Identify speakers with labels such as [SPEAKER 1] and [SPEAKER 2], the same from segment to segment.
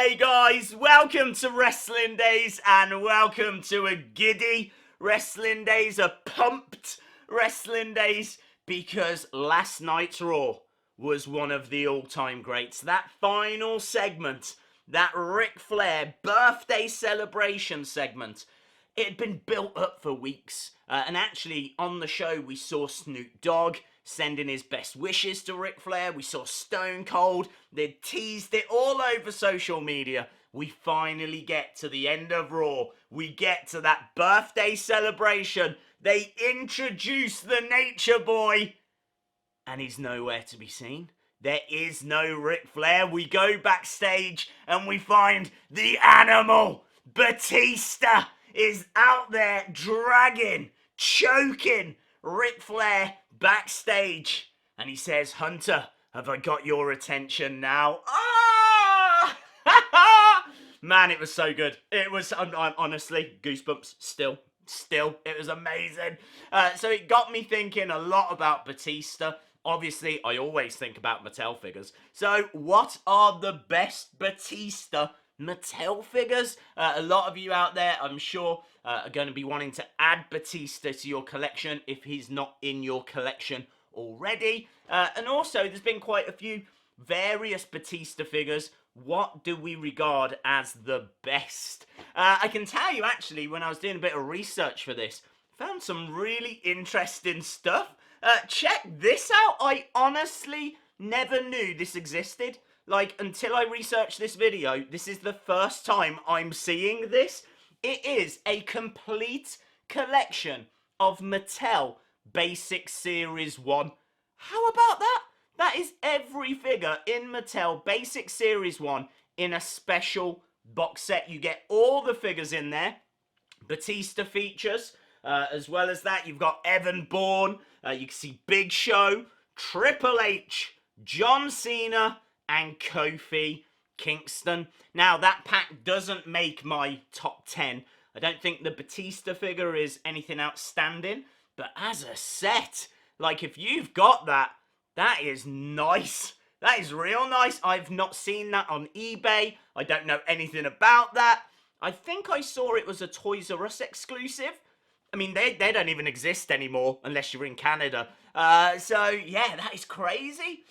[SPEAKER 1] Hey guys, welcome to Wrestling Days and welcome to a giddy Wrestling Days, a pumped Wrestling Days, because last night's Raw was one of the all-time greats. That final segment, that Ric Flair birthday celebration segment, it had been built up for weeks. And actually, on the show, we saw Snoop Dogg sending his best wishes to Ric Flair. We saw Stone Cold. They teased it all over social media. We finally get to the end of Raw. We get to that birthday celebration. They introduce the Nature Boy. And he's nowhere to be seen. There is no Ric Flair. We go backstage and we find the animal. Batista is out there dragging, choking Ric Flair backstage. And he says, "Hunter, have I got your attention now?" Ah! Man, it was so good. It was, I'm honestly, goosebumps still. It was amazing. So it got me thinking a lot about Batista. Obviously, I always think about Mattel figures. So, what are the best Batista Mattel figures? A lot of you out there, I'm sure, are going to be wanting to add Batista to your collection if he's not in your collection already. And also, there's been quite a few various Batista figures. What do we regard as the best? I can tell you, actually, when I was doing a bit of research for this, found some really interesting stuff. Check this out. I honestly never knew this existed. Like, until I researched this video, this is the first time I'm seeing this. It is a complete collection of Mattel Basic Series 1. How about that? That is every figure in Mattel Basic Series 1 in a special box set. You get all the figures in there. Batista features. As well as that, you've got Evan Bourne. You can see Big Show, Triple H, John Cena, and Kofi Kingston. Now, that pack doesn't make my top 10. I don't think the Batista figure is anything outstanding. But as a set, like, if you've got that, that is nice. That is real nice. I've not seen that on eBay. I don't know anything about that. I think I saw it was a Toys R Us exclusive. I mean, they don't even exist anymore unless you're in Canada. So, yeah, that is crazy.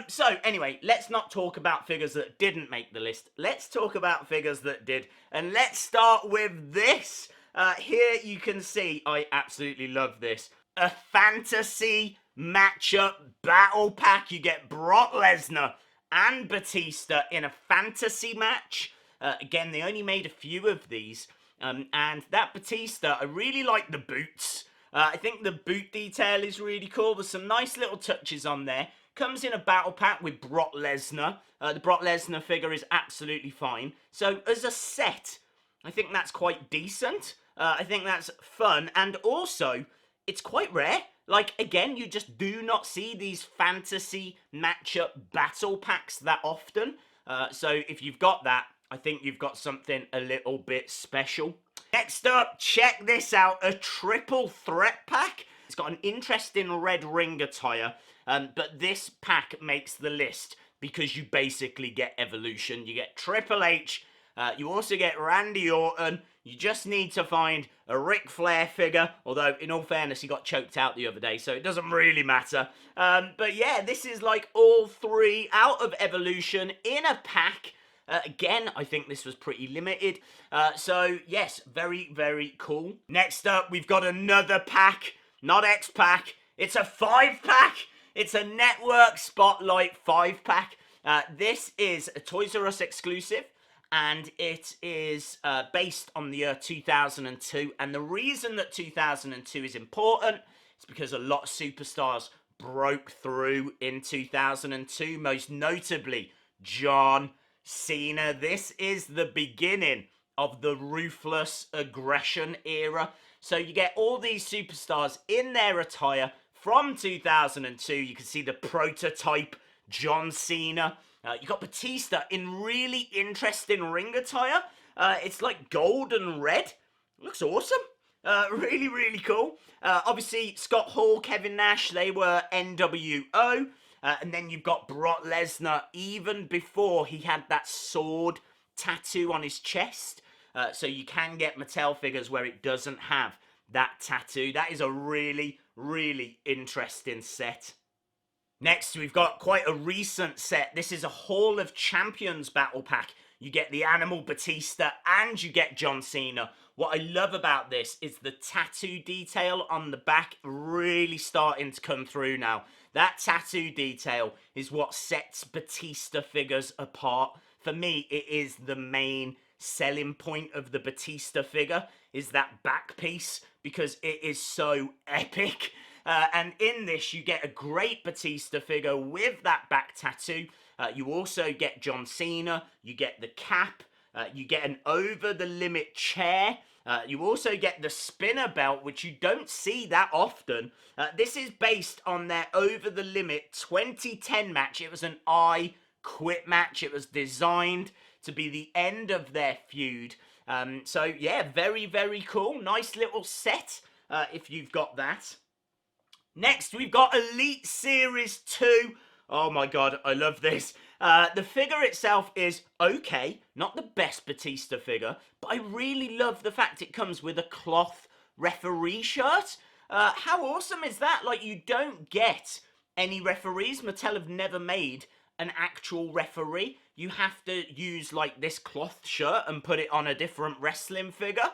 [SPEAKER 1] So, anyway, let's not talk about figures that didn't make the list. Let's talk about figures that did. And let's start with this. Here you can see, I absolutely love this. A fantasy matchup battle pack. You get Brock Lesnar and Batista in a fantasy match. Again, they only made a few of these. And that Batista, I really like the boots. I think the boot detail is really cool. There's some nice little touches on there. Comes in a battle pack with Brock Lesnar. The Brock Lesnar figure is absolutely fine. So as a set, I think that's quite decent. I think that's fun. And also, it's quite rare. Like, again, you just do not see these fantasy matchup battle packs that often. So if you've got that, I think you've got something a little bit special. Next up, check this out. A triple threat pack. It's got an interesting red ring attire. But this pack makes the list because you basically get Evolution. You get Triple H. You also get Randy Orton. You just need to find a Ric Flair figure. Although, in all fairness, he got choked out the other day, so it doesn't really matter. But yeah, this is like all three out of Evolution in a pack. Again, I think this was pretty limited. So, yes, very, very cool. Next up, we've got another pack. Not X-Pack. It's a 5-pack. It's a Network Spotlight 5-pack. This is a Toys R Us exclusive. And it is based on the year 2002. And the reason that 2002 is important is because a lot of superstars broke through in 2002. Most notably, John Cena. This is the beginning of the ruthless aggression era. So you get all these superstars in their attire from 2002. You can see the prototype John Cena. You got Batista in really interesting ring attire. It's like gold and red. Looks awesome. Really, really cool. Obviously, Scott Hall, Kevin Nash, they were NWO. And then you've got Brock Lesnar even before he had that sword tattoo on his chest. So you can get Mattel figures where it doesn't have that tattoo. That is a really, really interesting set. Next, we've got quite a recent set. This is a Hall of Champions battle pack. You get the Animal Batista and you get John Cena. What I love about this is the tattoo detail on the back really starting to come through now. That tattoo detail is what sets Batista figures apart. For me, it is the main selling point of the Batista figure, is that back piece, because it is so epic. And in this, you get a great Batista figure with that back tattoo. You also get John Cena, you get the cap, you get an over-the-limit chair. You also get the spinner belt, which you don't see that often. This is based on their over-the-limit 2010 match. It was an I Quit match. It was designed to be the end of their feud. So, yeah, very, very cool. Nice little set if you've got that. Next, we've got Elite Series 2. Oh my god, I love this. The figure itself is okay, not the best Batista figure, but I really love the fact it comes with a cloth referee shirt. How awesome is that? Like, you don't get any referees. Mattel have never made an actual referee. You have to use, like, this cloth shirt and put it on a different wrestling figure.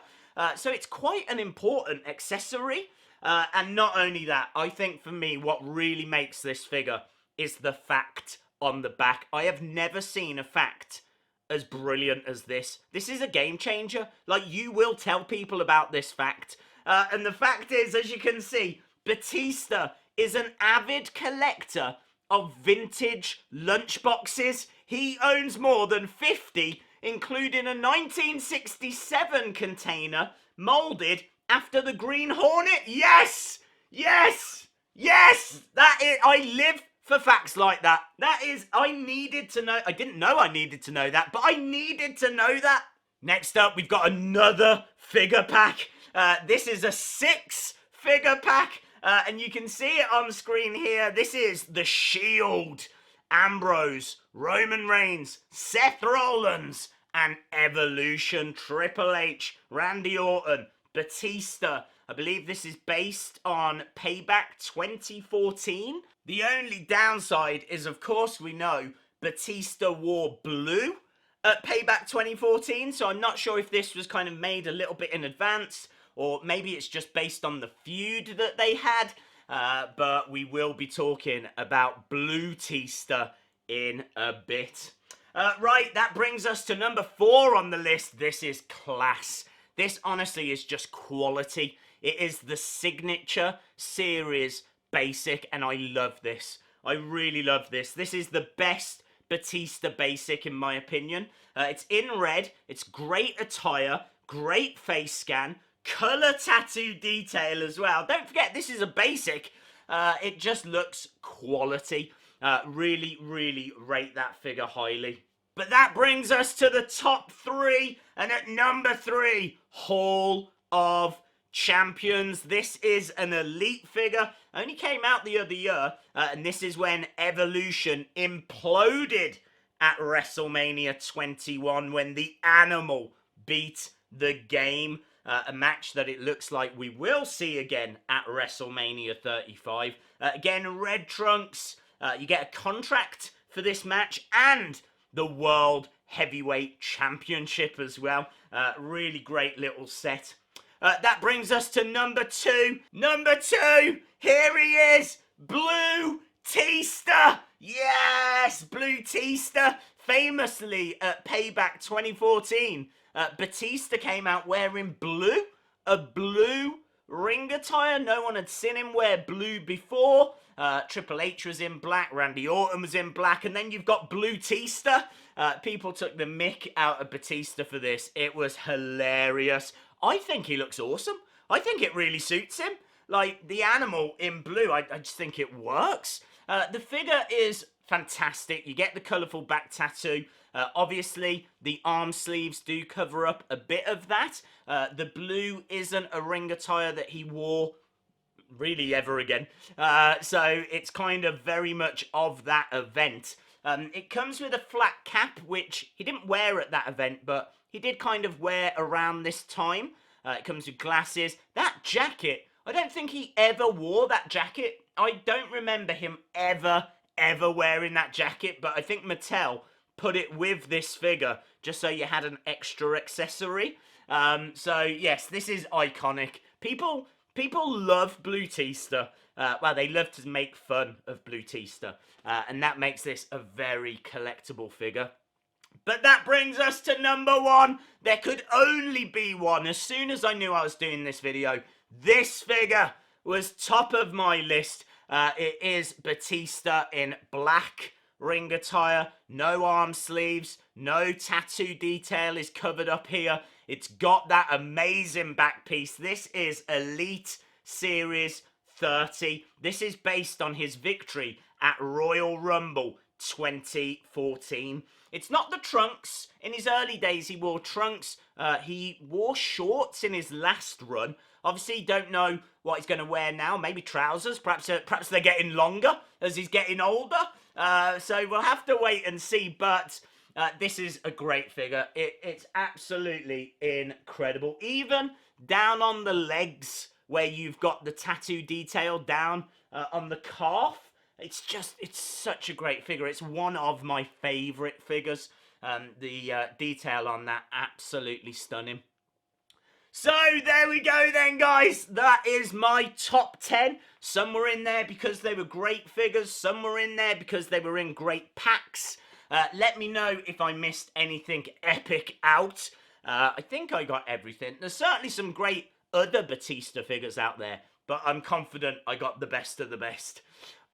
[SPEAKER 1] So it's quite an important accessory. And not only that, I think for me, what really makes this figure is the fact on the back. I have never seen a fact as brilliant as this. This is a game changer. Like, you will tell people about this fact. And the fact is, as you can see, Batista is an avid collector of vintage lunchboxes. He owns more than 50, including a 1967 container molded after the Green Hornet. Yes! Yes! Yes! That is, I live for facts like that. That is, I needed to know. I didn't know I needed to know that, but I needed to know that. Next up, we've got another figure pack. This is a 6-figure pack, and you can see it on screen here. This is The Shield, Ambrose, Roman Reigns, Seth Rollins, and Evolution, Triple H, Randy Orton, Batista. I believe this is based on Payback 2014. The only downside is, of course, we know Batista wore blue at Payback 2014, so I'm not sure if this was kind of made a little bit in advance, or maybe it's just based on the feud that they had, but we will be talking about Blue Tista in a bit. Right, that brings us to number 4 on the list. This is class. This honestly is just quality. It is the Signature Series Basic, and I love this. I really love this. This is the best Batista Basic, in my opinion. It's in red. It's great attire, great face scan, color tattoo detail as well. Don't forget, this is a basic. It just looks quality. Really, really rate that figure highly. But that brings us to the top 3. And at number 3, Hall of Champions. This is an elite figure. Only came out the other year. And this is when Evolution imploded at WrestleMania 21 when the Animal beat the Game. A match that it looks like we will see again at WrestleMania 35. Again, red trunks. You get a contract for this match and the World Heavyweight Championship as well. Really great little set. That brings us to number 2. Number 2, here he is, Blue Tista. Yes, Blue Tista. Famously at Payback 2014, Batista came out wearing blue, a blue ring attire. No one had seen him wear blue before. Triple H was in black, Randy Orton was in black, and then you've got Blue Tista. People took the mick out of Batista for this. It was hilarious. I think he looks awesome. I think it really suits him. Like, the Animal in blue, I just think it works. The figure is fantastic. You get the colourful back tattoo. Obviously, the arm sleeves do cover up a bit of that. The blue isn't a ring attire that he wore really ever again. So it's kind of very much of that event. It comes with a flat cap, which he didn't wear at that event, but he did kind of wear around this time. It comes with glasses. That jacket, I don't think he ever wore that jacket. I don't remember him ever wearing that jacket, but I think Mattel put it with this figure just so you had an extra accessory. So yes, this is iconic. People love Batista. Well, they love to make fun of Batista, and that makes this a very collectible figure. But that brings us to number one. There could only be one. As soon as I knew I was doing this video, this figure was top of my list. It is Batista in black ring attire, no arm sleeves, no tattoo detail is covered up here. It's got that amazing back piece. This is Elite Series 30. This is based on his victory at Royal Rumble 2014. It's not the trunks. In his early days, he wore trunks. He wore shorts in his last run. Obviously, don't know what he's going to wear now. Maybe trousers. Perhaps they're getting longer as he's getting older. So we'll have to wait and see. But this is a great figure. It's absolutely incredible. Even down on the legs where you've got the tattoo detail down on the calf. It's such a great figure. It's one of my favourite figures. The detail on that, absolutely stunning. So, there we go then, guys. That is my top 10. Some were in there because they were great figures. Some were in there because they were in great packs. Let me know if I missed anything epic out. I think I got everything. There's certainly some great other Batista figures out there, but I'm confident I got the best of the best.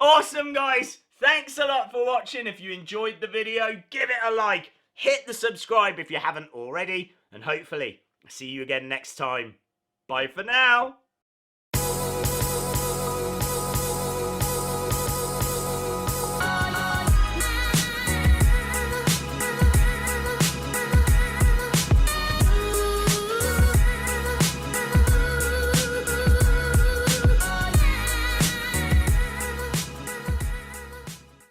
[SPEAKER 1] Awesome, guys. Thanks a lot for watching. If you enjoyed the video, give it a like. Hit the subscribe if you haven't already. And hopefully, I'll see you again next time. Bye for now.